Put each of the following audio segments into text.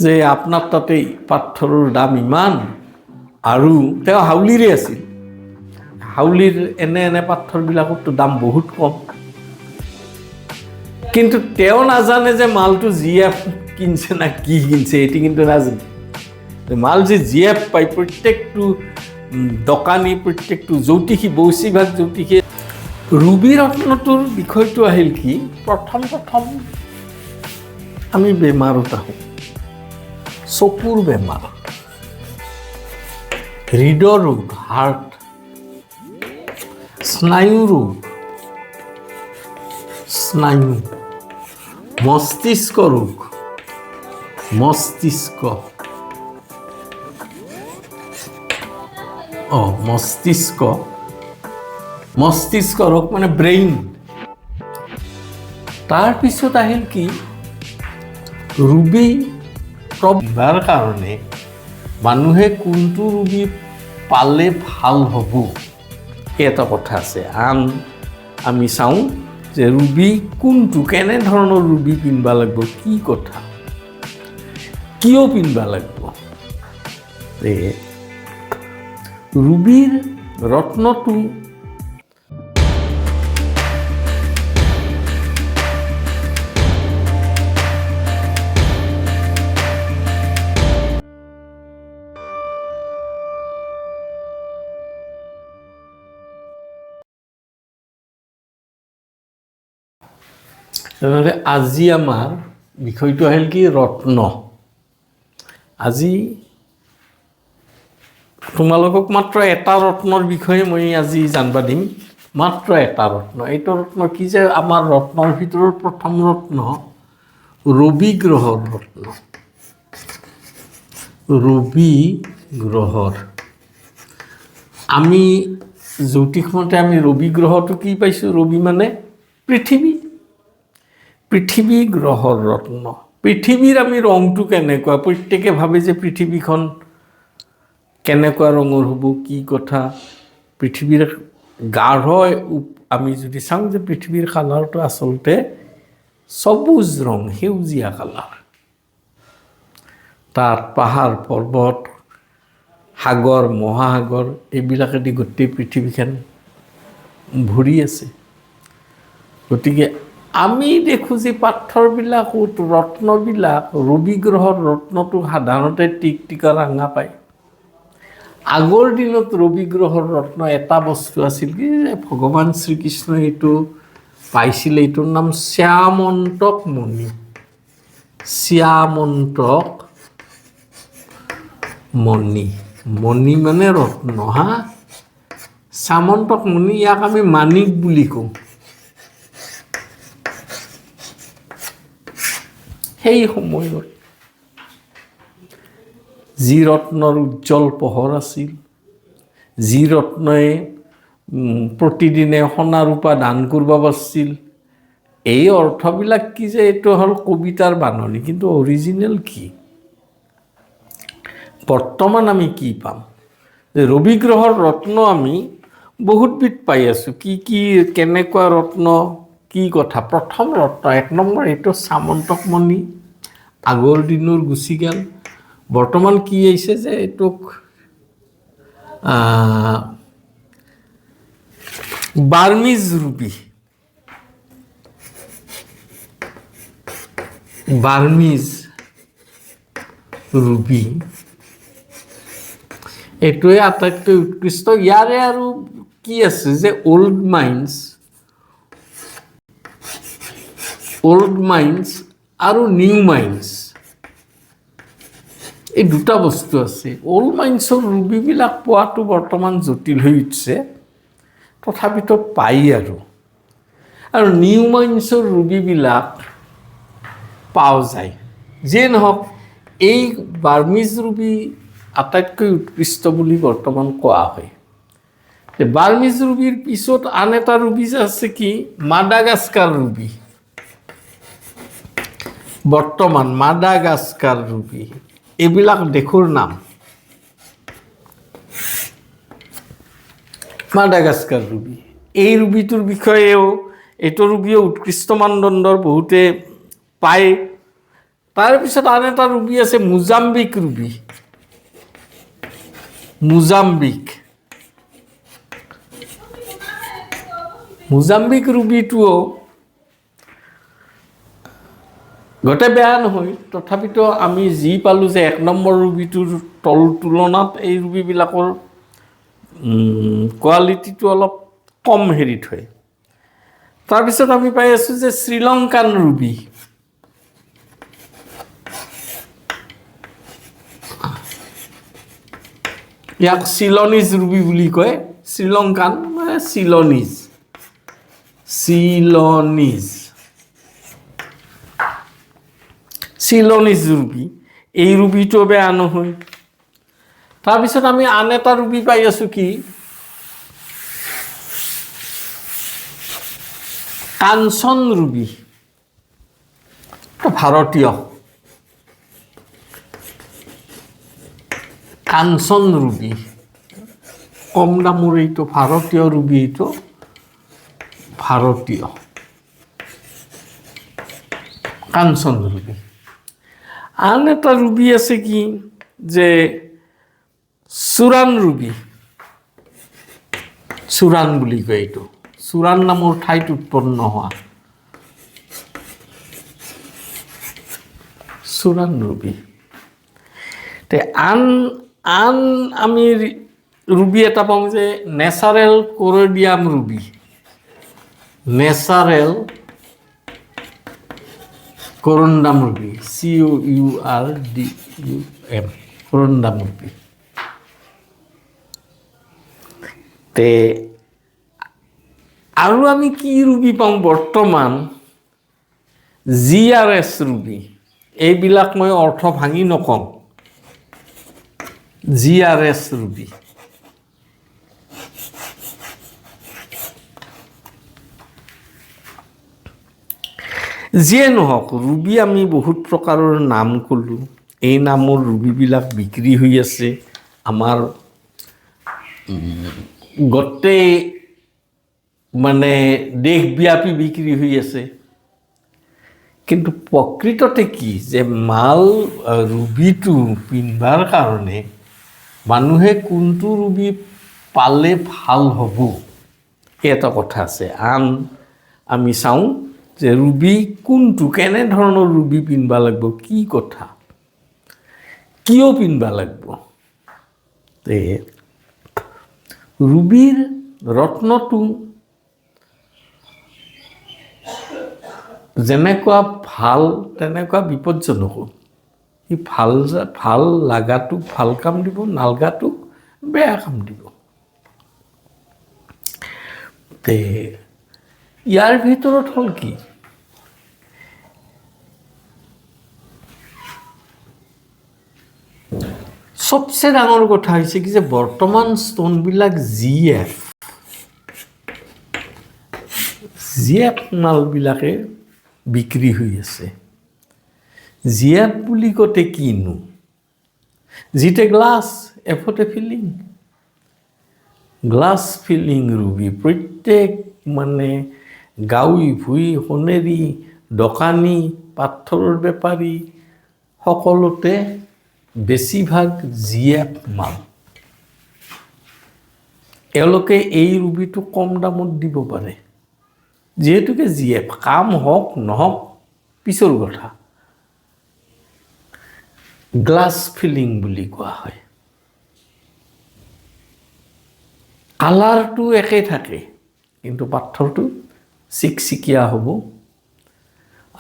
যে আপোনাৰ তাতেই পাথৰৰ দাম ইমান, আৰু তেওঁ হাউলিৰে আছিল। হাউলিৰ এনে পাথৰবিলাকৰতো দাম বহুত কম, কিন্তু তেওঁ নাজানে যে মালটো জিএফ কিনছে না কি কিনছে, এটি কিন্তু নাজানে। মাল যে জিএফ পায় প্ৰত্যেকটো দোকানী, প্ৰত্যেকটো জ্যোতিষী, বেছিভাগ জ্যোতিষী। ৰুবি ৰত্নটোৰ বিষয়টো আহিল কি, প্ৰথম আমি বেমাৰত আহোঁ। চকুৰ বেমাৰ, হৃদয় ৰোগ, হাৰ্ট, স্নায়ু ৰোগ, স্নায়ু, মস্তিষ্ক ৰোগ, মস্তিষ্ক ৰোগ মানে ব্ৰেইন। তাৰপিছত আহিল কি, ৰুবি প্ৰবাৰ কাৰণে মানুহে কোনটো ৰুবি পালে ভাল হ'ব, এটা কথা আছে। আমি চাওঁ যে ৰুবি কোনটো, কেনেধৰণৰ ৰুবি পিন্ধিব লাগিব, কি কথা, কিয় পিন্ধিব লাগিব। ৰুবিৰ ৰত্নটো তেনেহ'লে আজি আমাৰ বিষয়টো আহিল কি, ৰত্ন। আজি তোমালোকক মাত্ৰ এটা ৰত্নৰ বিষয়ে মই আজি জানিব দিম, মাত্ৰ এটা ৰত্ন। এইটো ৰত্ন কি যে, আমাৰ ৰত্নৰ ভিতৰত প্ৰথম ৰত্ন ৰবি গ্ৰহৰ ৰত্ন। ৰবি গ্ৰহৰ, আমি জ্যোতিষ মতে আমি ৰবি গ্ৰহটো কি পাইছোঁ, ৰবি মানে পৃথিৱী, পৃথিৱী গ্ৰহৰ ৰত্ন। পৃথিৱীৰ আমি ৰংটো কেনেকুৱা, প্ৰত্যেকে ভাবে যে পৃথিৱীখন কেনেকুৱা ৰঙৰ হ'ব, কি কথা। পৃথিৱীৰ গাঢ়, আমি যদি চাওঁ যে পৃথিৱীৰ কালাৰটো আচলতে সবুজ ৰং, সেউজীয়া কালাৰ। তাত পাহাৰ পৰ্বত, সাগৰ মহাসাগৰ, এইবিলাকেদি গোটেই পৃথিৱীখন ভৰি আছে। গতিকে আমি দেখোঁ যে পাথৰবিলাকত ৰত্নবিলাক, ৰবি গ্ৰহৰ ৰত্নটো সাধাৰণতে টিকটিকা ৰঙা পায়। আগৰ দিনত ৰবি গ্ৰহৰ ৰত্ন এটা বস্তু আছিল কি, ভগৱান শ্ৰীকৃষ্ণই এইটো পাইছিলে, এইটোৰ নাম শ্যামন্তক মণি। শ্যামন্তক মণি, মণি মানে ৰত্ন, শ্যামন্তক মণি, ইয়াক আমি মাণিক বুলি কওঁ। সেই সময়ত যি ৰত্নৰ উজ্জ্বল পোহৰ আছিল, যি ৰত্নই প্ৰতিদিনে সোণা ৰূপা দান কৰিব পাৰিছিল, এই অৰ্থবিলাক কি যে, এইটো হ'ল কবিতাৰ বাননি, কিন্তু অৰিজিনেল কি। বৰ্তমান আমি কি পাম, যে ৰবি গ্ৰহৰ ৰত্ন আমি বহুতবিধ পাই আছোঁ। কি কেনেকুৱা ৰত্ন, কি কথা। প্ৰথম ৰত্ন, এক নম্বৰ, এইটো শ্যামন্তক মণি, আগৰ দিনৰ গুচি গ'ল। বৰ্তমান কি আহিছে যে এইটোক বাৰ্মিজ ৰুবি, বাৰ্মিজ ৰুবি, এইটোৱে আটাইতকৈ উৎকৃষ্ট। ইয়াৰে আৰু কি আছে যে অল্ড মাইন্স আৰু নিউ মাইন্স, এই দুটা বস্তু আছে। অল্ড মাইন্সৰ ৰুবিবিলাক পোৱাটো বৰ্তমান জটিল হৈ উঠিছে, তথাপিতো পাই আৰু নিউ মাইন্সৰ ৰুবিবিলাক পাওঁ যায়। যিয়ে নহওক, এই বাৰ্মিজ ৰুবি আটাইতকৈ উৎকৃষ্ট বুলি বৰ্তমান কোৱা হয়। বাৰ্মিজ ৰুবিৰ পিছত আন এটা ৰুবি যে আছে কি, মাডাগাস্কাৰ ৰুবি। বৰ্তমান মাডাগাস্কাৰ ৰুবি, এইবিলাক দেশৰ নাম। মাডাগাস্কাৰ ৰুবি, এই ৰুবিটোৰ বিষয়েও, এইটো ৰুবিও উৎকৃষ্ট মানদণ্ডৰ, বহুতে পায়। তাৰপিছত আন এটা ৰুবি আছে মোজাম্বিক ৰুবি। মোজাম্বিক ৰুবিটোও গোটেই বেয়া নহয়, তথাপিতো আমি যি পালোঁ যে 1 নম্বৰ ৰুবিটোৰ তুলনাত এই ৰুবিবিলাকৰ কোৱালিটিটো অলপ কম হেৰিত হয়। তাৰপিছত আমি পাই আছোঁ যে শ্ৰীলংকান ৰুবি। ইয়াক চিলনিজ ৰুবি বুলি কয়। শ্ৰীলংকান মানে চিলনিজ ৰুবি। এই ৰুবিটো বেয়া নহয়। তাৰপিছত আমি আন এটা ৰুবি পাই আছোঁ কি কাঞ্চন ৰুবি, ভাৰতীয় কাঞ্চন ৰুবি, কম দামৰ এইটো ভাৰতীয় ৰুবি, এইটো ভাৰতীয় কাঞ্চন ৰুবি। আন এটা ৰুবি আছে কি যে চুৰাণ ৰুবি, চুৰাণ বুলি কয় এইটো, চুৰাণ নামৰ ঠাইত উৎপন্ন হোৱা চুৰাণ ৰুবি। আন আমি ৰুবি এটা পাওঁ যে natural corundum ruby, natural corundum ruby, COURDUM, corundum ruby. তে আৰু আমি কি ৰুবি পাওঁ বৰ্তমান GRS ৰুবি। এইবিলাক মই অৰ্থ ভাঙি নকওঁ। GRS ৰুবি, যিয়ে নহওক ৰুবি আমি বহুত প্ৰকাৰৰ নাম ক'লোঁ। এই নামৰ ৰুবিবিলাক বিক্ৰী হৈ আছে আমাৰ গোটেই মানে দেশব্যাপী বিক্ৰী হৈ আছে। কিন্তু প্ৰকৃততে কি যে ৰুবিটো পিন্ধাৰ কাৰণে মানুহে কোনটো ৰুবি পালে ভাল হ'ব এই এটা কথা আছে। আমি চাওঁ যে ৰুবি কোনটো, কেনেধৰণৰ ৰুবি পিন্ধিব লাগিব, কি কথা, কিয় পিন্ধিব লাগিব। ৰুবিৰ ৰত্নটো যেনেকুৱা ভাল তেনেকুৱা বিপদজনকো। সি ভাল লাগাটোক ভাল কাম দিব, নালগাটোক বেয়া কাম দিব। ইয়াৰ ভিতৰত হ'ল কি সবচে ডাঙৰ কথা হৈছে কি যে বৰ্তমান ষ্ট'নবিলাক জিএফ মালবিলাকে বিক্ৰী হৈ আছে। জিএফ বুলি কওঁতে কিনো, জিতে গ্লাছ, এফতে ফিলিং, গ্লাছ ফিলিং ৰুবি। প্ৰত্যেক মানে গাঁৱে ভূঞে সোণেৰি দোকানী পাথৰৰ বেপাৰী সকলোতে বেছিভাগ জিএফ মাল। এওঁলোকে এই ৰুবিটো কম দামত দিব পাৰে, যিহেতুকে জিএফ কাম হওক নহওক পিছৰ কথা। গ্লাছ ফিলিং বুলি কোৱা হয়। কালাৰটো একে থাকে কিন্তু পাথৰটো চিকচিকীয়া হ'ব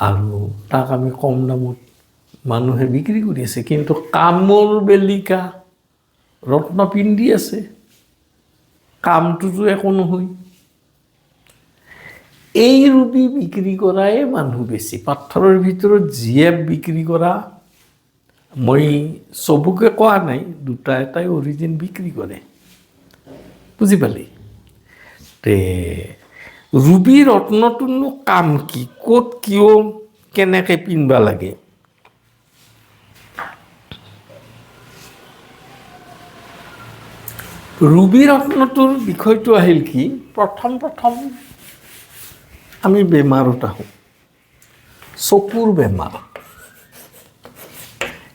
আৰু তাক আমি কম দামত মানুহে বিক্ৰী কৰি আছে। কিন্তু কামৰ বেলিকা ৰত্ন পিন্ধি আছে, কামটোতো একো নহয়। এই ৰুবি বিক্ৰী কৰাই মানুহ বেছি। পাথৰৰ ভিতৰত জিএফ বিক্ৰী কৰা মই চবকে কোৱা নাই, দুটা এটাই অৰিজিন বিক্ৰী কৰে, বুজি পালি। ৰুবি ৰত্নটোনো কাম কি, ক'ত কিয় কেনেকৈ পিন্ধিব লাগে। ৰুবি ৰত্নটোৰ বিষয়টো আহিল কি, প্ৰথম আমি বেমাৰত আহোঁ, চকুৰ বেমাৰ।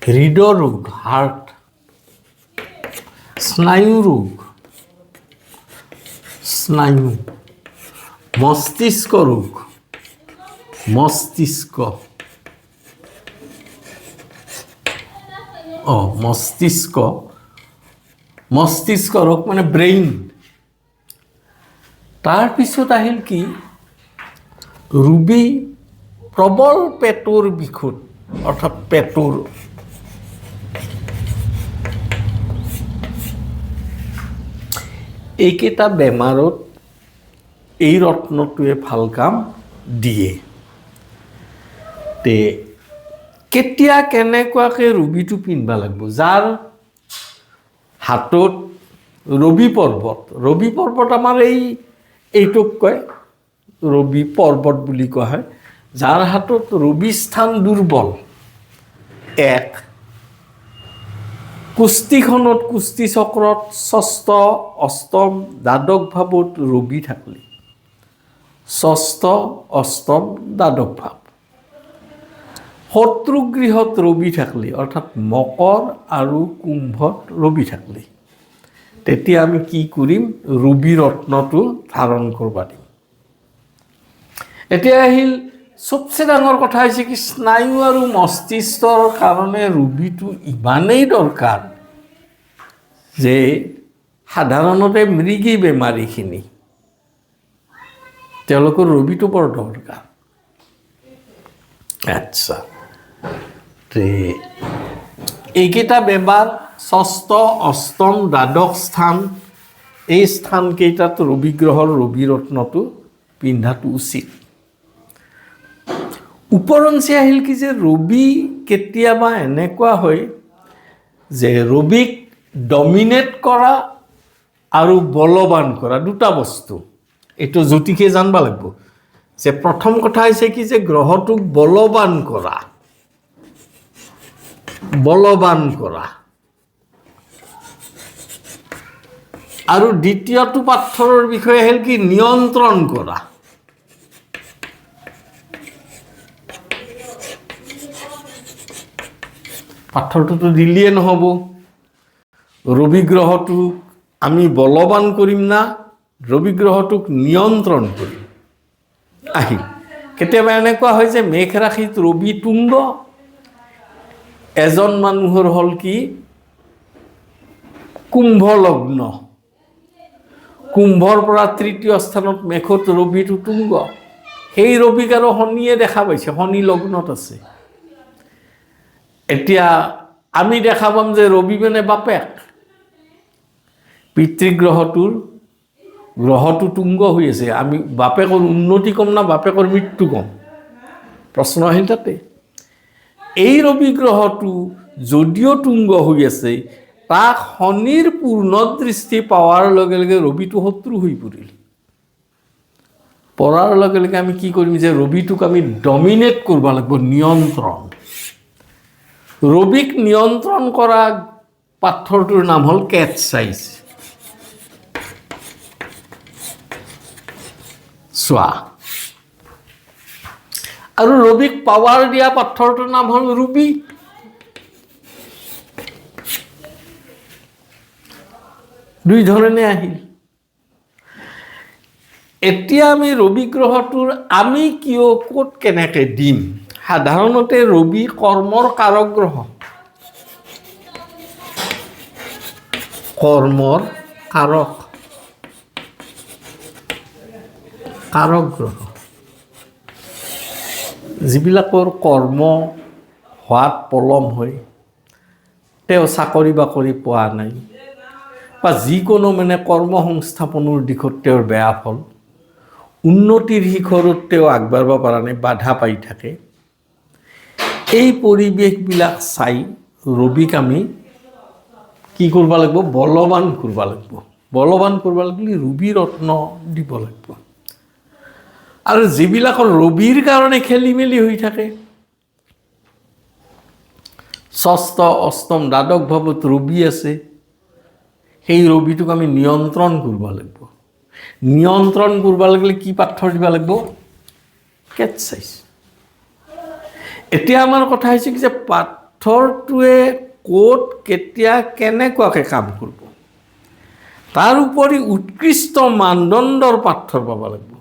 হৃদয় ৰোগ হাৰ্ট, স্নায়ু ৰোগ স্নায়ু, মস্তিষ্ক ৰোগ মস্তিষ্ক, মস্তিষ্ক মস্তিষ্ক ৰোগ মানে ব্ৰেইন। তাৰপিছত আহিল কি ৰোগী প্ৰবল পেটৰ বিষত অৰ্থাৎ পেটৰ এইকেইটা বেমাৰত এই ৰত্নটোৱে ভাল কাম দিয়ে। তে কেতিয়া কেনেকুৱাকৈ ৰবিটো পিন্ধিব লাগিব? যাৰ হাতত ৰবি পৰ্বত আমাৰ এইটোক কয় ৰবি পৰ্বত বুলি কোৱা হয়। যাৰ হাতত ৰবি স্থান দুৰ্বল, এক কুস্তিখনত কুস্তি চক্ৰত ষষ্ঠ অষ্টম দ্বাদশ ভাৱত ৰবি থাকিলে, ষষ্ঠ অষ্টম দ্বাদশ ভাৱ, শত্ৰুগৃহত ৰবি থাকিলে অৰ্থাৎ মকৰ আৰু কুম্ভত ৰবি থাকিলে, তেতিয়া আমি কি কৰিম? ৰবি ৰত্নটো ধাৰণ কৰিব দিম। এতিয়া আহিল সবচে ডাঙৰ কথা হৈছে কি স্নায়ু আৰু মস্তিষ্কৰ কাৰণে ৰবিটো ইমানেই দৰকাৰ যে সাধাৰণতে মৃগী বেমাৰীখিনি তেওঁলোকৰ ৰবিটো বৰ দৰকাৰ। আচ্ছা, এইকেইটা বেমাৰ ষষ্ঠ অষ্টম দ্বাদশ স্থান, এই স্থানকেইটাত ৰবি গ্ৰহৰ ৰবি ৰত্নটো পিন্ধাটো উচিত। উপৰঞ্চি আহিল কি যে ৰবি কেতিয়াবা এনেকুৱা হয় যে ৰবিক ডমিনেট কৰা আৰু বলৱান কৰা দুটা বস্তু। এইটো জ্যোতিষে জানিব লাগিব যে প্ৰথম কথা হৈছে কি যে গ্ৰহটোক বলৱান কৰা আৰু দ্বিতীয়টো পাথৰৰ বিষয়ে আহিল কি নিয়ন্ত্ৰণ কৰা। পাথৰটোতো দিলিয়ে নহ'ব, ৰবি গ্ৰহটোক আমি বলৱান কৰিম না ৰবি গ্ৰহটোক নিয়ন্ত্ৰণ কৰিম। আহিল কেতিয়াবা এনেকুৱা হয় যে মেঘ ৰাশিত ৰবি তুংগ, এজন মানুহৰ হ'ল কি কুম্ভ লগ্ন, কুম্ভৰ পৰা তৃতীয় স্থানত মেঘত ৰবিটো তুংগ, সেই ৰবিক আৰু শনিয়ে দেখা পাইছে, শনি লগ্নত আছে। এতিয়া আমি দেখা পাম যে ৰবি মানে বাপেক, পিতৃগ্ৰহটো তুংগ হৈ আছে, আমি বাপেকৰ উন্নতি কম না বাপেকৰ মৃত্যু কম? প্ৰশ্ন আহিল তাতে। এই ৰবি গ্ৰহটো যদিও তুংগ হৈ আছে, তাক শনিৰ পূৰ্ণ দৃষ্টি পাৱাৰ লগে লগে ৰবিটো শত্ৰু হৈ পৰাৰ লগে লগে আমি কি কৰিম যে ৰবিটোক আমি ডমিনেট কৰিব লাগিব, নিয়ন্ত্ৰণ। ৰবিক নিয়ন্ত্ৰণ কৰা পাথৰটোৰ নাম হ'ল কেটছাইজ। চোৱা, আৰু ৰবিক পাৱাৰ দিয়া পাথৰটোৰ নাম হ'ল ৰুবি। দুই ধৰণে আহিল। এতিয়া আমি ৰবি গ্ৰহটোৰ আমি কিয় ক'ত কেনেকৈ দিম? সাধাৰণতে ৰবি কৰ্মৰ কাৰক গ্ৰহ, কৰ্মৰ কাৰক গ্ৰহ। যিবিলাকৰ কৰ্ম হোৱাত পলম হয়, তেওঁ চাকৰি বাকৰি পোৱা নাই বা যিকোনো মানে কৰ্ম সংস্থাপনৰ দিশত তেওঁৰ বেয়া ফল, উন্নতিৰ শিখৰত তেওঁ আগবাঢ়িব পৰা নাই, বাধা পাই থাকে, এই পৰিৱেশবিলাক চাই ৰবিক আমি কি কৰিব লাগিব? বলৱান কৰিব লাগিব। বলৱান কৰিব লাগিলে ৰবি ৰত্ন দিব লাগিব। আৰু যিবিলাকৰ ৰবিৰ কাৰণে খেলি মেলি হৈ থাকে, ষষ্ঠ অষ্টম দ্বাদশ ভাৱত ৰবি আছে, সেই ৰবিটোক আমি নিয়ন্ত্ৰণ কৰিব লাগিব। নিয়ন্ত্ৰণ কৰিব লাগিলে কি পাথৰ দিব লাগিব? কেটছাইজ। এতিয়া আমাৰ কথা হৈছে কি যে পাথৰটোৱে ক'ত কেতিয়া কেনেকুৱাকৈ কাম কৰিব তাৰ উপৰি উৎকৃষ্ট মানদণ্ডৰ পাথৰ পাব লাগিব।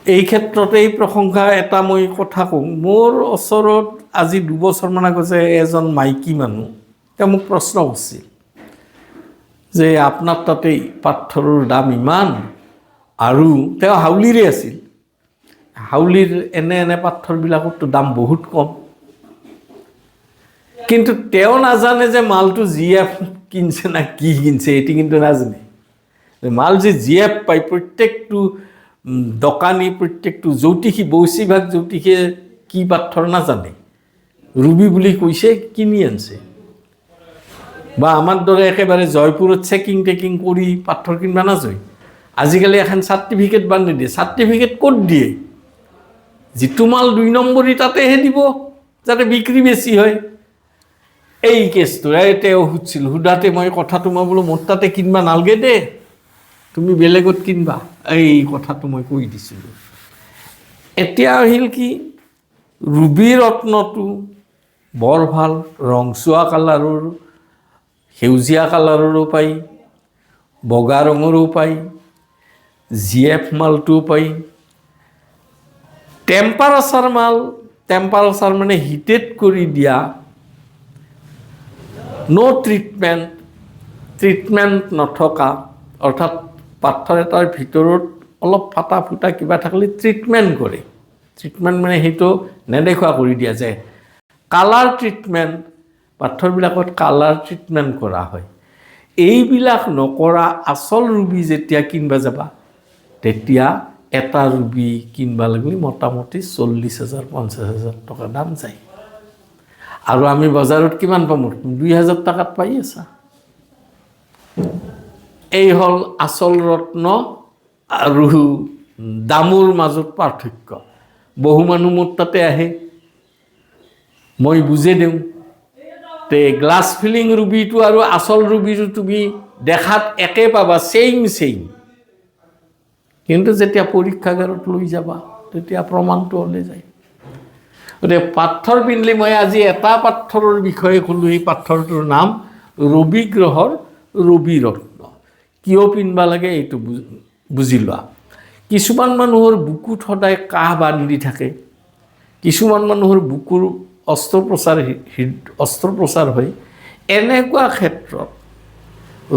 এই ক্ষেত্ৰত এই প্ৰশংসা এটা মই কথা কওঁ, মোৰ ওচৰত আজি 2 বছৰমান আগতে এজন মাইকী মানুহ তেওঁ মোক প্ৰশ্ন কৰিছিল যে আপোনাৰ তাতে পাথৰৰ দাম ইমান, আৰু তেওঁ হাউলিৰে আছিল, হাউলিৰ এনে পাথৰবিলাকৰতো দাম বহুত কম, কিন্তু তেওঁ নাজানে যে মালটো জিএফ কিনছে না কি কিনছে, এটি কিন্তু নাজানে। মাল যে জিএফ পায় প্ৰত্যেকটো দোকানী, প্ৰত্যেকটো জ্যোতিষী, বেছিভাগ জ্যোতিষীয়ে কি পাথৰ নাজানে, ৰুবি বুলি কৈছে কিনি আনছে। বা আমাৰ দৰে একেবাৰে জয়পুৰত চেকিং কৰি পাথৰ কিনবা নাযায়। আজিকালি এখন চাৰ্টিফিকেট বান্ধি দিয়ে, চাৰ্টিফিকেট ক'ত দিয়ে? যিটো মাল 2 নম্বৰী তাতেহে দিব যাতে বিক্ৰী বেছি হয়। এই কেছটো তেওঁ সুধিছিল, সোধাতে মই কথাটো মই বোলো মোৰ তাতে কিনবা নালগে দে, তুমি বেলেগত কিনবা, এই কথাটো মই কৈ দিছিলোঁ। এতিয়া আহিল কি, ৰুবি ৰত্নটো বৰ ভাল, ৰংচুৱা কালাৰৰ, সেউজীয়া কালাৰৰো পায়, বগা ৰঙৰো পায়, জিএফ মালটোও পায়, টেম্পাৰেচাৰ মাল, টেম্পাৰেচাৰ মানে হিটেড কৰি দিয়া, ট্ৰিটমেণ্ট নথকা, অৰ্থাৎ পাথৰ এটাৰ ভিতৰত অলপ ফাটা ফুটা কিবা থাকিলে ট্ৰিটমেণ্ট কৰে। ট্ৰিটমেণ্ট মানে সেইটো নেদেখুৱা কৰি দিয়া যায়। কালাৰ ট্ৰিটমেণ্ট, পাথৰবিলাকত কালাৰ ট্ৰিটমেণ্ট কৰা হয়। এইবিলাক নকৰা আচল ৰুবি যেতিয়া কিনবা যাবা, তেতিয়া এটা ৰুবি কিনবা লাগিলে মোটামুটি 40,000 50,000 টকা দাম যায়। আৰু আমি বজাৰত কিমান পাম? 2,000 টকাত পাই আছা। এই হ'ল আচল ৰত্ন আৰু দামৰ মাজত পাৰ্থক্য। বহু মানুহ মোৰ তাতে আহে, মই বুজাই দিওঁ, তে গ্লাছ ফিলিং ৰুবিটো আৰু আচল ৰুবিটো তুমি দেখাত একে পাবা, চেইম, কিন্তু যেতিয়া পৰীক্ষাগাৰত লৈ যাবা তেতিয়া প্ৰমাণটো ওলাই যায়। গতিকে পাথৰ পিন্ধিলে, মই আজি এটা পাথৰৰ বিষয়ে ক'লোঁ, এই পাথৰটোৰ নাম ৰবি গ্ৰহৰ ৰবি ৰত্ন। কিয় পিন্ধিব লাগে এইটো বুজি লোৱা। কিছুমান মানুহৰ বুকুত সদায় কাঁহ বান্ধি থাকে, কিছুমান মানুহৰ বুকুৰ অস্ত্ৰোপচাৰ হয়, এনেকুৱা ক্ষেত্ৰত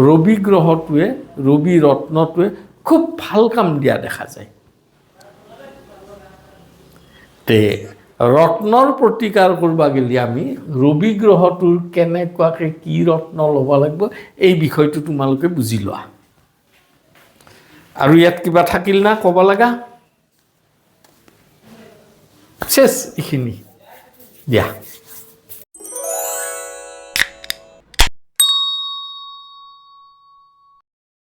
ৰবি গ্ৰহটোৱে, ৰবি ৰত্নটোৱে খুব ভাল কাম দিয়া দেখা যায়। তে ৰত্নৰ প্ৰতিকাৰ কৰিব গ'লে আমি ৰবি গ্ৰহটোৰ কেনেকুৱাকৈ কি ৰত্ন ল'ব লাগিব, এই বিষয়টো তোমালোকে বুজি লোৱা। আৰু ইয়াত কিবা থাকিল না ক'ব লগা? শেষ, এইখিনি দিয়া।